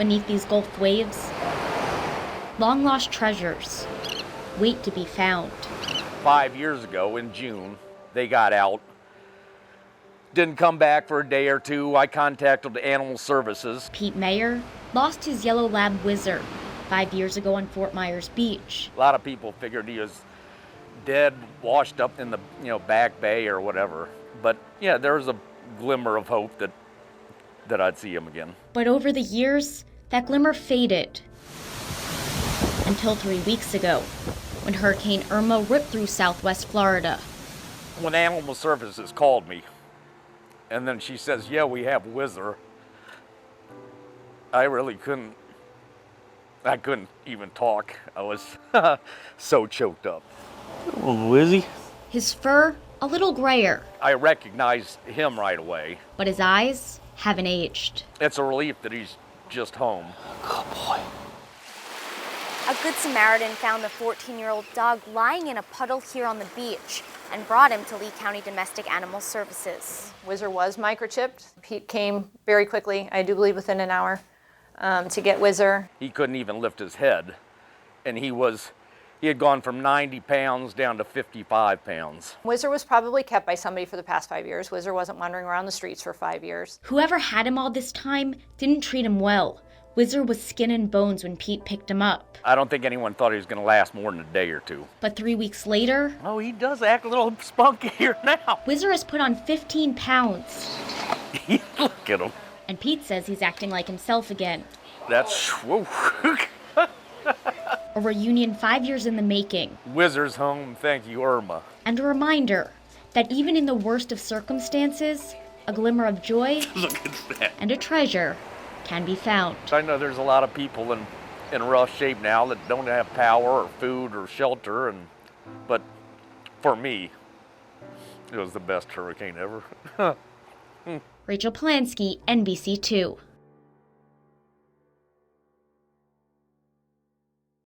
beneath these Gulf waves, long-lost treasures wait to be found. 5 years ago in June, they got out. Didn't come back for a day or two. I contacted the Animal Services. Pete Mayer lost his yellow lab Whizzer 5 years ago on Fort Myers Beach. A lot of people figured he was dead, washed up in the back bay or whatever. But yeah, there was a glimmer of hope that I'd see him again. But over the years, that glimmer faded. Until 3 weeks ago, when Hurricane Irma ripped through southwest Florida. When Animal Services called me, and then she says, yeah, we have Whizzer, I really couldn't even talk. I was so choked up. Oh, Wizzy. His fur a little grayer, I recognized him right away. but his eyes haven't aged. It's a relief that he's just home. Good boy. A Good Samaritan found the 14-year-old dog lying in a puddle here on the beach and brought him to Lee County Domestic Animal Services. Whizzer was microchipped. Pete came very quickly, I do believe within an hour, to get Whizzer. He couldn't even lift his head, and he had gone from 90 pounds down to 55 pounds. Whizzer was probably kept by somebody for the past 5 years. Whizzer wasn't wandering around the streets for 5 years. Whoever had him all this time didn't treat him well. Whizzer was skin and bones when Pete picked him up. I don't think anyone thought he was going to last more than a day or two. But 3 weeks later, Oh, he does act a little spunkier now. Whizzer has put on 15 pounds. Look at him. And Pete says he's acting like himself again. That's, whoa. A reunion 5 years in the making. Whizzer's home, thank you, Irma. And a reminder that even in the worst of circumstances, a glimmer of joy Look at that. and a treasure can be found. I know there's a lot of people in rough shape now that don't have power or food or shelter, but for me, it was the best hurricane ever. Rachel Polanski, NBC2.